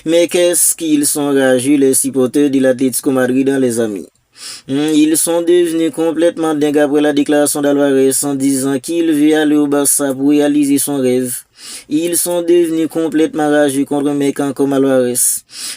Mais qu'est-ce qu'ils sont enragés, les supporters de l'Atlético Madrid, dans les amis? Ils sont devenus complètement dingues après la déclaration d'Alvarez en disant qu'il veut aller au Barça pour réaliser son rêve. Ils sont devenus complètement rageux contre un mec comme Alvarez.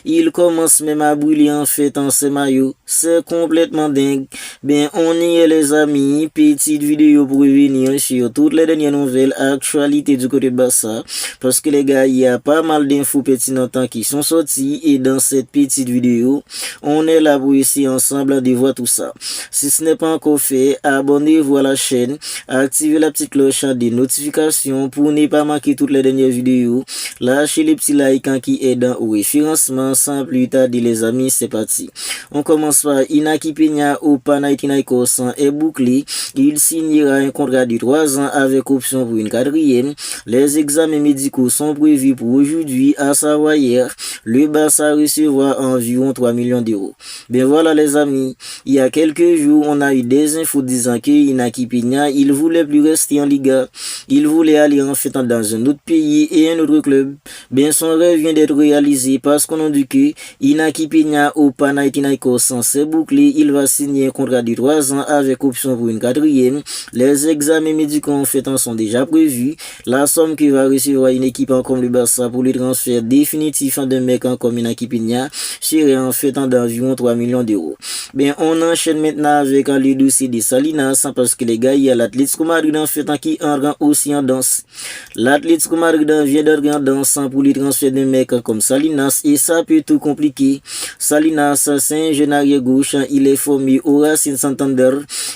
Ils commencent même à brûler en fêtant ses maillots. C'est complètement dingue. Ben, on y est les amis. Petite vidéo pour revenir sur toutes les dernières nouvelles actualités du côté de Barça. Parce que les gars, il y a pas mal d'infos pertinentes qui sont sorties. Et dans cette petite vidéo, on est là pour essayer ensemble de voir tout ça. Si ce n'est pas encore fait, abonnez-vous à la chaîne. Activez la petite cloche des notifications pour ne pas manquer toutes les dernières vidéos. Lâchez les petits likes qui aident au référencement. Sans plus tarder les amis, c'est parti. On commence par Inaki Peña au Panathinaikos est bouclé. Il signera un contrat de 3 ans avec option pour une 4e. Les examens médicaux sont prévus pour aujourd'hui, à savoir hier. Le Barça recevra environ 3 millions d'euros. Ben voilà les amis, il y a quelques jours, on a eu des infos disant que Inaki Peña, il voulait plus rester en Liga. Il voulait aller en fait dans un autre pays et un autre club. Ben son rêve vient d'être réalisé parce qu'on a dit que Inaki Peña au Panathinaikos s'est bouclé. Il va signer un contrat de 3 ans avec option pour une 4e. Les examens médicaux en fait sont déjà prévus. La somme que va recevoir une équipe comme le Barça pour le transfert définitif d'un mec comme Inaki Peña serait en fait d'environ 3 millions d'euros. Ben on enchaîne maintenant avec le dossier de Salinas parce que les gars, il y a l'Atlético Madrid en fait qui entre aussi en danse. L'Atlético Madrid vient d'entrer en danse pour le transfert d'un mec comme Salinas et ça peut tout compliquer. Salinas, c'est un jeune arrière gauche, il est formé au Racing Santander.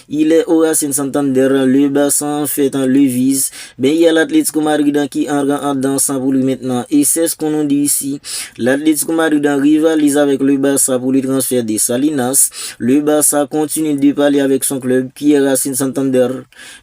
Il est au Racing Santander, le Barça en fait le vise. Ben il y a l'Atlético Madrid qui entre en danse pour lui maintenant et c'est ce qu'on nous dit ici. L'Atlético Madrid rivalise avec le Barça pour le transfert de Salinas. Le Barça continue de parler avec son club qui est Racing Santander.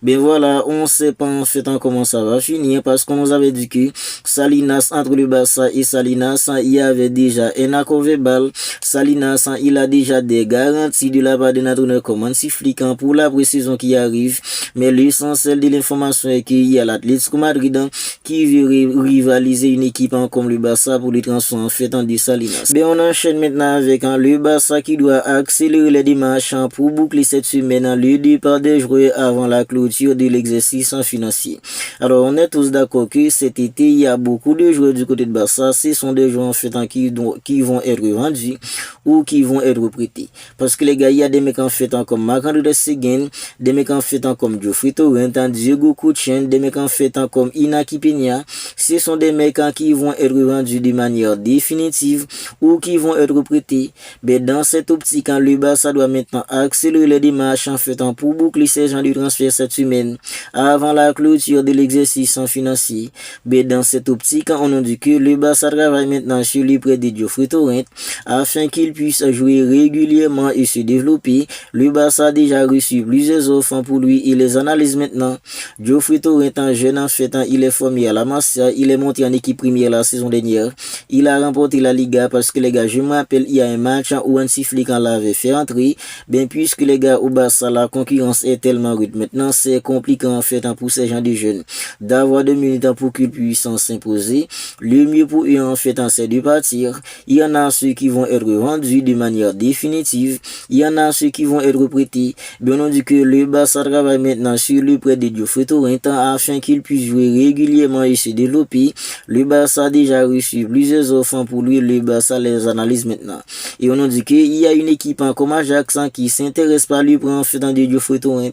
Ben voilà, on sait pas en fait comment ça va finir parce qu'on nous avait dit que Salinas, entre le Barça et Salinas, il y avait déjà un accord verbal. Salinas, il a déjà des garanties de la part de notre comme Hansi Flick pour la pré-saison qui arrive. Mais l'essentiel de l'information est qu'il y a l'Atlético Madrid qui veut rivaliser une équipe comme le Barça pour les transferts en fait de Salinas. Ben on enchaîne maintenant avec le Barça qui doit accélérer les démarches pour boucler cette semaine le départ des joueurs avant la clôture de l'exercice financier. Alors on est tous d'accord que cet été il y a beaucoup de joueurs du côté de Barça, ce sont des joueurs en fait qui vont être vendus ou qui vont être prêtés. Parce que les gars, il y a des mecs en fait comme Marc-André Seguin, des mecs en fait comme Geoffrey Torrent, Diego Couchen, des mecs en fait comme Inaki Peña. Ce sont des mecs qui vont être vendus de manière définitive ou qui vont être prêtés. Mais dans cette optique, le Barça doit maintenant accélérer les démarches en fait pour boucler ces gens de transfert cette semaine avant la clôture de l'exercice financier. Mais dans cette optique, on a dit que le Barça travaille maintenant sur les prêts de Geoffrey Torrent afin qu'il puisse jouer régulièrement et se développer. Le Barça a déjà reçu plusieurs offres pour lui et les analyses maintenant. Geoffrey Torrent, un jeune en fait, il est formé à la Masia, il est monté en équipe première la saison dernière. Il a remporté la Liga parce que les gars, je me rappelle, il y a un match où Hansi Flick l'avait fait entrer. Ben puisque les gars au Barça, la concurrence est tellement rude. Maintenant, c'est compliqué en fait pour ces gens de jeunes d'avoir 2 minutes pour qu'ils puissent s'imposer. Le mieux pour eux en fait, c'est de partir. Il y en a ceux qui vont être vendus de manière définitive. Il y en a ceux qui vont être prêtés. Bien on dit que le Barça travaille maintenant sur le prêt de Geoffrey Torrent afin qu'il puisse jouer régulièrement et se développer. Le Barça a déjà reçu plusieurs offres pour lui. Le Barça les analyse maintenant. Et on a dit qu'il y a une équipe comme Ajax qui s'intéresse par lui pour en fait de Geoffrey Torrent.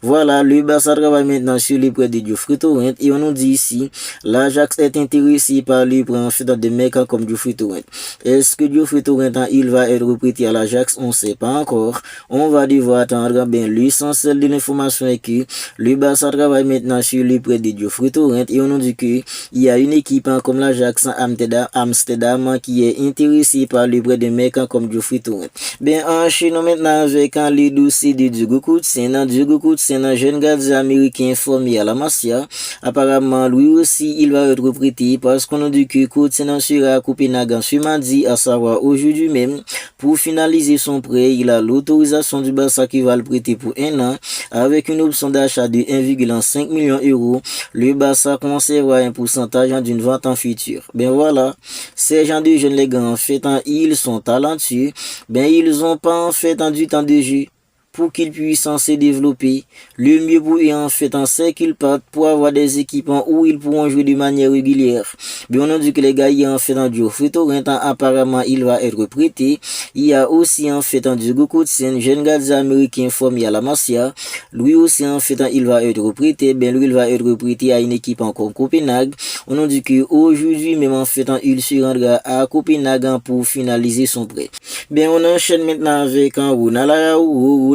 Voilà, le Barça travaille maintenant sur les prêts de Geoffrey Torrent et on nous dit ici, l'Ajax est intéressé par lui pour en fait des mecs comme Geoffrey Torrent. Est-ce que Geoffrey Torrent il va être prêté à l'Ajax? On ne sait pas encore. On va devoir attendre. Ben l'essentiel de l'information est que le Barça travaille maintenant sur les prêts de Geoffrey Torrent et on nous dit que il y a une équipe comme l'Ajax Amsterdam qui est intéressée par les prêts de mecs comme Geoffrey Torrent. Ben enchaînons maintenant avec le dossier de Diego Coutinho. Diego Gokutsen, un jeune gardien américain formé à la Masia. Apparemment, lui aussi, il va être prêté parce qu'on a dit que Gokutsen sera à Copenhague ce mardi, à savoir aujourd'hui même. Pour finaliser son prêt, il a l'autorisation du Barça qui va le prêter pour 1 an avec une option d'achat de 1,5 million d'euros. Le Barça conservera un pourcentage d'une vente en futur. Ben voilà, ces gens de jeunes les gars, en fait, ils sont talentueux. Ben ils ont pas en fait du temps de jeu pour qu'ils puissent se développer. Le mieux pour eux en fait c'est qu'ils partent pour avoir des équipements où ils pourront jouer de manière régulière. Mais on a dit que les gars en fait en du Fritorin, apparemment il va être prêté. Il y a aussi en fait en du Gokutsen, jeune gardien américain formé à la Masia. Lui aussi en fait il va être prêté. Ben lui il va être prêté à une équipe comme Copenhague. On a dit que aujourd'hui même en fait il se rendra à Copenhague pour finaliser son prêt. Ben on enchaîne maintenant avec un Ronald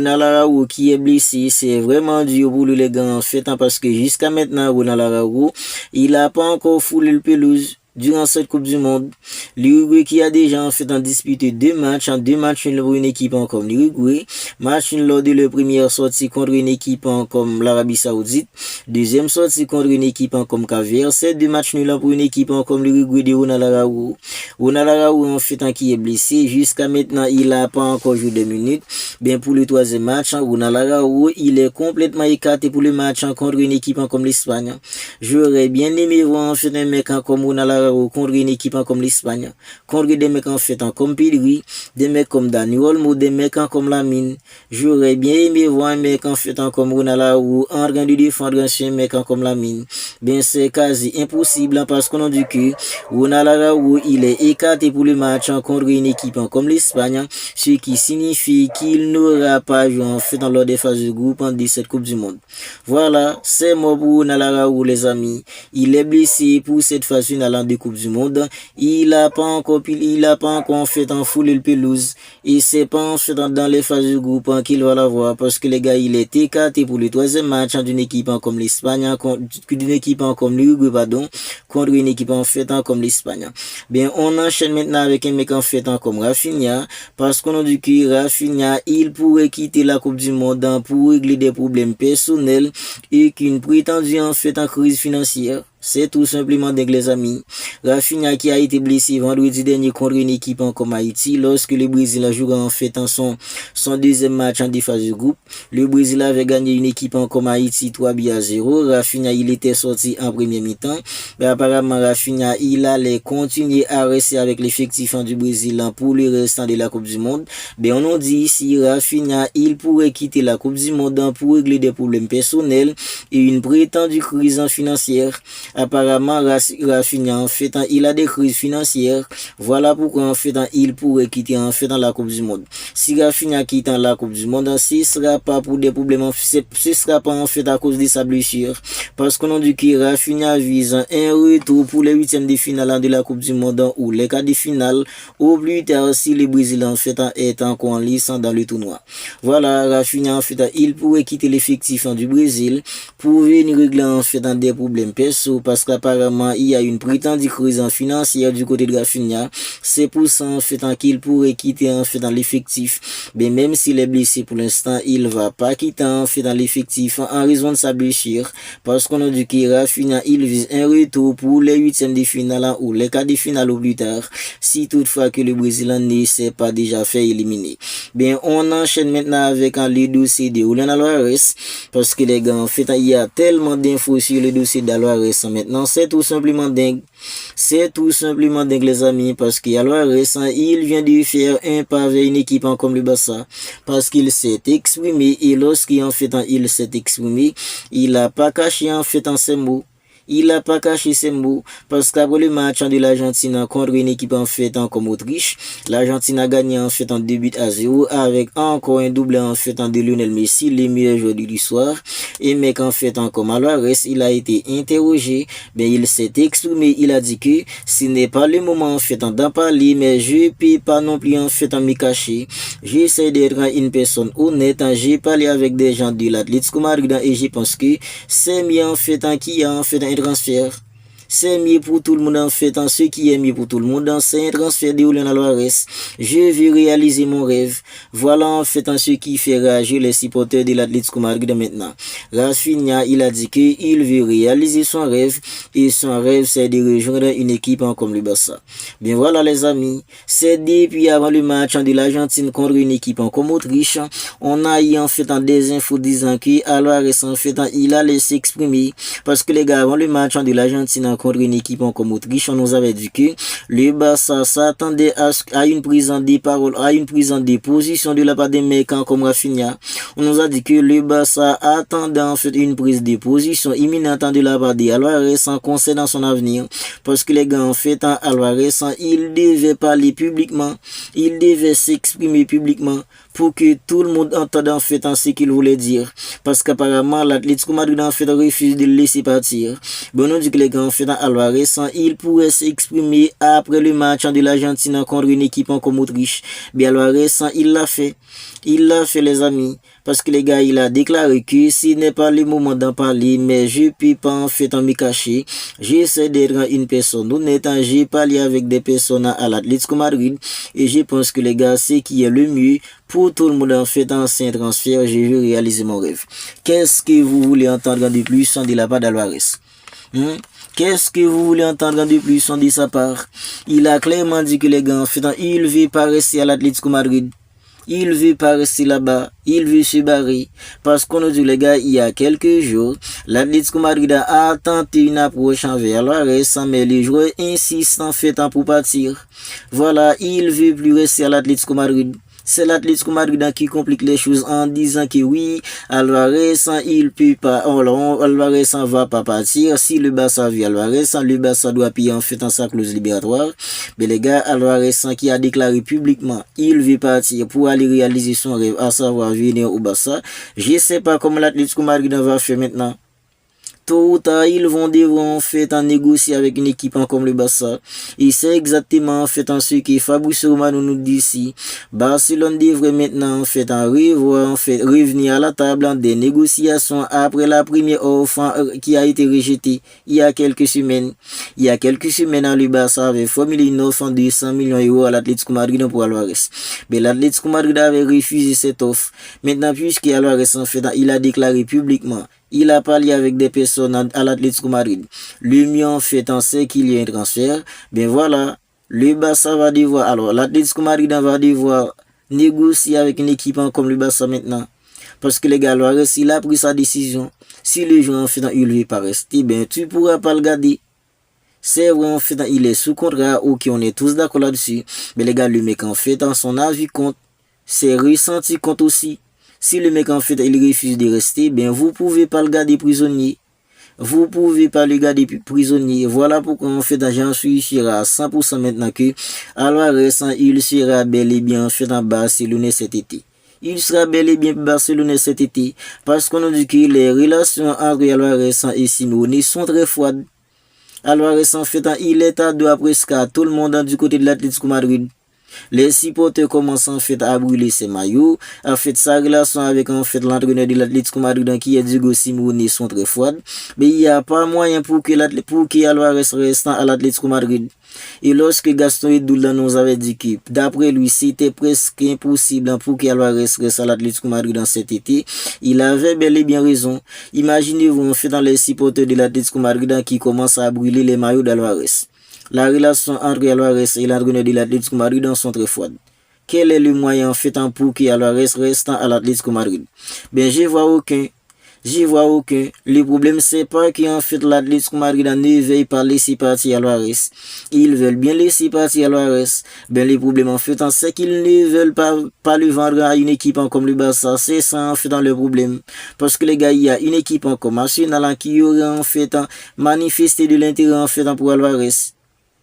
Araujo qui est blessé. C'est vraiment dur pour les gars en fait parce que jusqu'à maintenant Ronald Araujo il a pas encore foulé le pelouse durant cette Coupe du Monde. L'Uruguay qui a déjà en fait disputé 2 matchs, en 2 matchs pour une équipe comme l'Uruguay, match lors de la première sortie contre une équipe comme l'Arabie Saoudite, deuxième sortie contre une équipe comme Cap-Vert, c'est 2 matchs nuls pour une équipe comme l'Uruguay de Ronald Araujo. Ronald Araujo en fait qui est blessé, jusqu'à maintenant il a pas encore joué 2 minutes. Bien pour le troisième match, Ronald Araujo il est complètement écarté pour le match contre une équipe comme l'Espagne. J'aurais bien aimé voir en fait un mec comme Ronald Araujo contre une équipe comme l'Espagne, contre des mecs en fait comme Pedri, des mecs comme Dani Olmo, des mecs comme Lamine. J'aurais bien aimé voir un mec en fait comme Ronald Araujo en train de défendre un mec comme Lamine. Bien c'est quasi impossible parce qu'on a dit que Ronald Araujo il est écarté pour le match contre une équipe comme l'Espagne, ce qui signifie qu'il n'aura pas joué en fait dans lors des phases de groupe en 17 Coupe du Monde. Voilà, c'est mort pour Ronald Araujo les amis. Il est blessé pour cette phase finale en Coupe du Monde. Il a pas encore en fait en foulé le pelouse et c'est pas en fait dans les phases de groupe qu'il va l'avoir parce que les gars il est écarté pour le troisième match d'une équipe comme l'Espagne, d'une équipe comme l'Uruguay pardon, contre une équipe en fait comme l'Espagne. Bien on enchaîne maintenant avec un mec en fait comme Rafinha parce qu'on a dit que Rafinha il pourrait quitter la Coupe du Monde pour régler des problèmes personnels et qu'une prétendue en fait en crise financière. C'est tout simplement des les amis. Rafinha qui a été blessé vendredi dernier contre une équipe comme Haïti lorsque le Brésil a joué en fait son deuxième match en phase de groupe. Le Brésil avait gagné une équipe comme Haïti 3-0. Rafinha il était sorti en première mi-temps. Mais apparemment Rafinha il allait continuer à rester avec l'effectif du Brésil pour le restant de la Coupe du Monde. Mais on nous dit ici Rafinha il pourrait quitter la Coupe du Monde pour régler des problèmes personnels et une prétendue crise financière. Apparemment Rafinha en fait il a des crises financières. Voilà pourquoi en fait il pourrait quitter en fait dans la Coupe du Monde. Si Rafinha quitte dans la Coupe du Monde, ce sera pas pour des problèmes, ce sera pas en fait à cause de sa blessure, parce qu'on a dit que Rafinha vise un retour pour les 8e de finale de la Coupe du Monde ou les quarts de finale au plus tard si le Brésil en fait est encore en lice dans le tournoi. Voilà, Rafinha en fait il pourrait quitter l'effectif du Brésil pour venir régler en fait des problèmes perso parce qu'apparemment il y a une prétendue crise financière du côté de Rafinha. C'est pour ça en fait qu'il pourrait quitter en fait dans l'effectif. Mais même s'il est blessé pour l'instant, il va pas quitter en fait dans l'effectif en raison de sa blessure, parce qu'on a dit que Rafinha il vise un retour pour les 8e de finale ou les quarts de finale au plus tard, si toutefois que le Brésil ne s'est pas déjà fait éliminer. Bien, on enchaîne maintenant avec le dossier de Julian Álvarez, parce que les gars en fait il y a tellement d'infos sur le dossier d'Álvarez maintenant, c'est tout simplement dingue. C'est tout simplement dingue les amis, parce qu'Álvarez il vient de faire un pas avec une équipe comme le Barça, parce qu'il s'est exprimé, et lorsqu'il en fait il s'est exprimé, il n'a pas caché en fait ses mots. Il n'a pas caché ses mots parce qu'après le match de l'Argentine contre une équipe en fait comme Autriche, l'Argentine a gagné en fait 2-0 avec encore un doublé en fait de Lionel Messi, le meilleur joueur du soir. Et mec en fait comme Álvarez, il a été interrogé, mais il s'est exprimé, il a dit que ce n'est pas le moment en fait d'en parler, mais je peux pas non plus en fait me cacher. J'essaie d'être une personne honnête, j'ai parlé avec des gens de l'Atlético Madrid et je pense que c'est mieux en fait qui a en fait un transfert. C'est mieux pour tout le monde en fait, ce qui est mieux pour tout le monde, c'est un transfert de Julian Alvarez. Je veux réaliser mon rêve. Voilà en fait ce qui fait rager les supporters de l'Atlético Madrid maintenant. Rafinha, il a dit qu'il veut réaliser son rêve et son rêve c'est de rejoindre une équipe comme le Barça. Bien voilà les amis, c'est depuis avant le match de l'Argentine contre une équipe comme Autriche, on a eu en fait des infos disant que Alvarez en fait il allait s'exprimer parce que les gars avant le match de l'Argentine contre une équipe comme Autriche, on nous avait dit que le Barça s'attendait à une prise en des paroles, à une prise en des positions de la part des mecs comme Rafinha. On nous a dit que le Barça attendait en fait une prise de position imminente de la part d'Alvarez concernant son avenir parce que les gars en fait Alvarez il devait parler publiquement, il devait s'exprimer publiquement pour que tout le monde entende en fait ce qu'il voulait dire parce qu'apparemment l'Atlético Madrid en fait refuse de le laisser partir. Bon, on dit que les gars en fait Alvarez il pourrait s'exprimer après le match de l'Argentine contre une équipe comme Autriche. Bien Alvarez il l'a fait les amis parce que les gars il a déclaré que ce n'est pas le moment d'en parler mais je peux pas en fait me cacher, j'essaie d'être une personne honnête, j'ai parlé avec des personnes à l'Atlético Madrid et je pense que les gars c'est qui est le mieux pour tout le monde en fait un transfert, je veux réaliser mon rêve. Qu'est-ce que vous voulez entendre de plus de la part d'Alvarez? Qu'est-ce que vous voulez entendre de plus de sa part? Il a clairement dit que les gars en fait il veut pas rester à l'Atlético Madrid. Il veut pas rester là-bas, il veut se barrer. Parce qu'on a dit les gars, il y a quelques jours, l'Atlético Madrid a tenté une approche envers Alvarez, mais les joueurs insistent en fait pour partir. Voilà, il veut plus rester à l'Atlético Madrid. C'est l'Atlético Madrid qui complique les choses en disant que oui, Alvarez, il peut pas, Alvarez va pas partir. Si le Barça veut Alvarez, le Barça doit payer en fait sa clause libératoire. Mais les gars, Alvarez qui a déclaré publiquement, il veut partir pour aller réaliser son rêve, à savoir venir au Barça. Je sais pas comment l'Atlético Madrid va faire maintenant. Tôt ou tard, ils vont devoir en fait négocier avec une équipe comme le Barça. Et c'est exactement en fait ce que Fabrizio Romano nous dit ici. Barcelone devrait maintenant en fait revenir à la table des négociations après la première offre qui a été rejetée il y a quelques semaines. Il y a quelques semaines, le Barça avait formulé une offre de 100 millions d'euros à l'Atlético Madrid pour Alvarez. Mais l'Atlético Madrid avait refusé cette offre. Maintenant, puisque Alvarez en fait il a déclaré publiquement, il a parlé avec des personnes à l'Atlético Madrid. Le mieux en fait, on sait qu'il y a un transfert. Ben voilà, le Barça va devoir, alors l'Atlético Madrid va devoir négocier avec une équipe comme le Barça maintenant. Parce que les gars, Alvarez, il a pris sa décision. Si le joueur en fait, il ne veut pas rester, ben tu pourras pas le garder. C'est vrai en fait, il est sous contrat, ok, on est tous d'accord là-dessus. Mais les gars, le mec en fait, en son avis compte, ses ressentis comptent aussi. Si le mec en fait il refuse de rester, bien vous pouvez pas le garder prisonnier. Vous pouvez pas le garder prisonnier. Voilà pourquoi en fait j'en suis sûr à 100% maintenant que Alvarez il sera bel et bien en fait en Barcelone cet été. Il sera bel et bien Barcelone cet été parce qu'on a dit que les relations entre Alvarez et Simeone sont très froides. Alvarez en fait il est à deux presque à tout le monde du côté de l'Atlético Madrid. Les supporters commencent en fait à brûler ses maillots. En fait, sa relation avec en fait l'entraîneur de l'Atlético Madrid qui est Diego Simeone sont très froides. Mais il n'y a pas moyen pour que Alvarez reste à l'Atlético Madrid. Et lorsque Gaston Edouard nous avait dit que d'après lui c'était presque impossible pour qu'Alvarez reste à l'Atlético Madrid dans cet été, il avait bel et bien raison. Imaginez-vous en fait dans les supporters de l'Atlético Madrid qui commencent à brûler les maillots d'Alvarez. La relation entre Alvarez et l'entraîneur de l'Atlético Madrid sont très froides. Quel est le moyen en fait pour que Alvarez reste à l'Atlético Madrid? Ben je vois aucun. Le problème c'est pas qu'en fait l'Atlético Madrid ne veut pas laisser partir Alvarez. Ils veulent bien laisser partir Alvarez. Ben le problème en fait c'est qu'ils ne veulent pas le vendre à une équipe comme le Barça. C'est ça en fait dans le problème. Parce que les gars, il y a une équipe comme Arsenal qui aurait en fait manifesté de l'intérêt en fait pour Alvarez.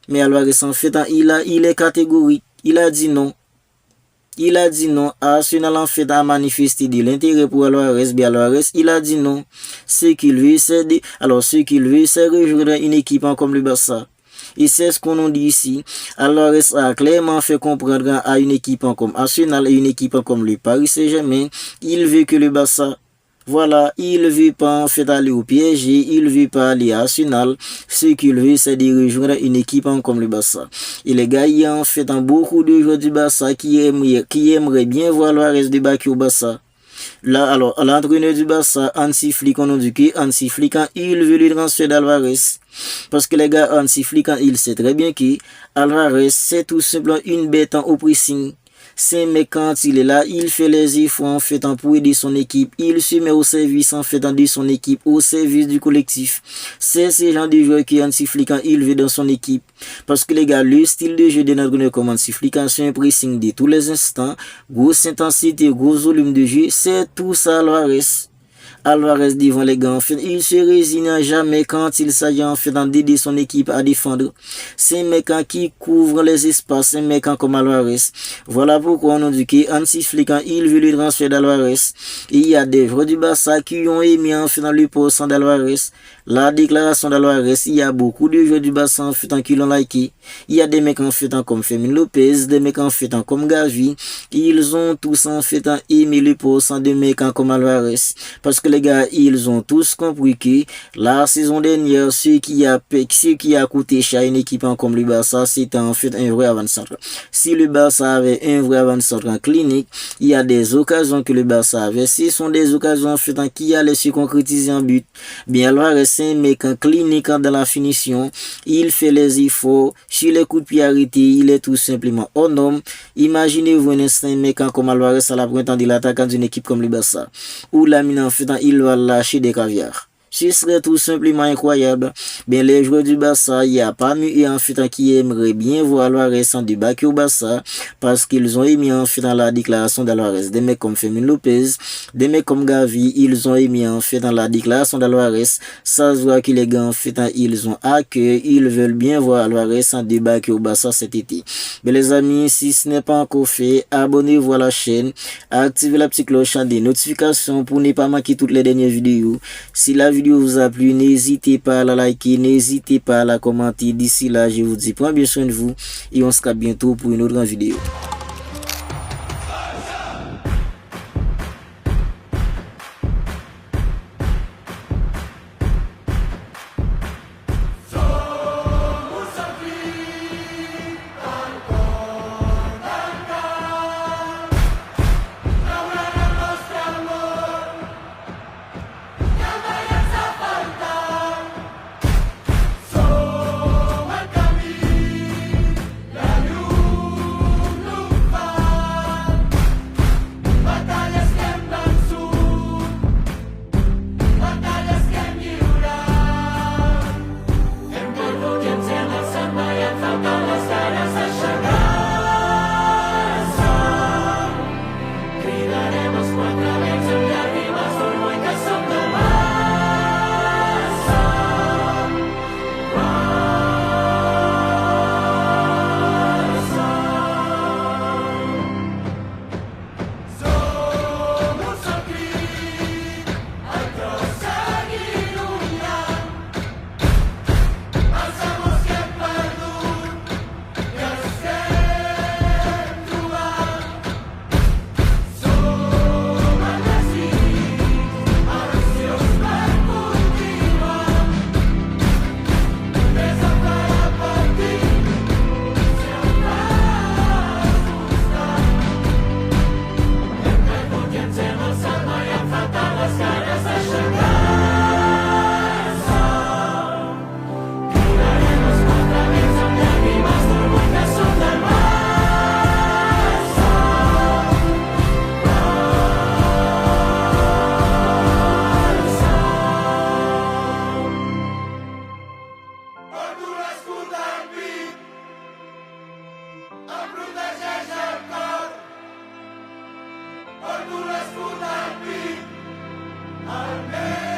Mais Alvarez en fait il est catégorique. Il a dit non. Arsenal en fait a manifesté de l'intérêt pour Alvarez. Bien Alvarez, il a dit non. Ce qu'il veut, c'est rejoindre une équipe comme le Barça. Et c'est ce qu'on nous dit ici. Alvarez a clairement fait comprendre à une équipe comme Arsenal et une équipe comme le Paris Saint-Germain, il veut que le Barça Voilà, il ne veut pas en fait aller au PSG, il ne veut pas aller à Arsenal. Ce qu'il veut, c'est de rejoindre une équipe comme le Barça. Et les gars, il y a en fait beaucoup de joueurs du Barça qui aimeraient bien voir Alvarez débarquer au Barça. Là, alors, l'entraîneur du Barça, Hansi Flick, on a dit que Hansi Flick, il veut le transfert d'Alvarez. Parce que les gars, Hansi Flick, il sait très bien que Alvarez, c'est tout simplement une bête au pressing. C'est mais quand il est là, il fait les efforts en fait pour aider son équipe. Il se met au service en fait de son équipe, au service du collectif. C'est ce genre de joueur qui Hansi Flick il veut dans son équipe. Parce que les gars, le style de jeu de notre comme Hansi Flick, c'est un pressing de tous les instants, grosse intensité, gros volume de jeu, c'est tout ça Alvarez. Alvarez devant les gars, en fait, il se résigne jamais quand il s'agit en fait d'aider son équipe à défendre. C'est un mec qui couvre les espaces, c'est un mec comme Alvarez. Voilà pourquoi on a dit que Hansi Flick, il veut le transfert d'Alvarez. Il y a des joueurs du Barça qui ont émis en fait dans le poste d'Alvarez. La déclaration d'Alvarez, il y a beaucoup de joueurs du Barça en fait qui l'ont liké. Il y a des mecs en fait comme Fermin Lopez, des mecs en fait comme Gavi. Ils ont tous en fait émis le poste de mecs comme Alvarez. Parce que les gars, ils ont tous compris que la saison dernière, ce qui a coûté cher à une équipe comme le Barça, c'était en fait un vrai avant-centre. Si le Barça avait un vrai avant-centre en clinique, il y a des occasions que le Barça avait. Ce sont des occasions en fait qui allaient se concrétiser en but. Bien, Alvarez, c'est un mec en clinique dans la finition. Il fait les efforts. Sur les coups de pied arrêtés, il est tout simplement un homme. Imaginez-vous un instant un mec comme Alvarez à la pointe de l'attaquant d'une équipe comme le Barça. Où la mine en fait il va lâcher des caviars. Ce serait tout simplement incroyable. Bien, les joueurs du Barça, il n'y a pas mieux en fait qui aimeraient bien voir Alvarez en débarquer au Barça parce qu'ils ont émis en fait dans la déclaration d'Alvarez. Des mecs comme Fermin Lopez, des mecs comme Gavi, ils ont émis en fait dans la déclaration d'Alvarez. Ça se voit que les gars en fait ils ont à cœur, ils veulent bien voir Alvarez en débarquer au Barça cet été. Mais les amis, si ce n'est pas encore fait, abonnez-vous à la chaîne, activez la petite cloche des notifications pour ne pas manquer toutes les dernières vidéos. Si la vidéo vous a plu, n'hésitez pas à la liker, n'hésitez pas à la commenter. D'ici là, je vous dis prenez bien soin de vous et on se capte bientôt pour une autre vidéo. Honduras, Amen.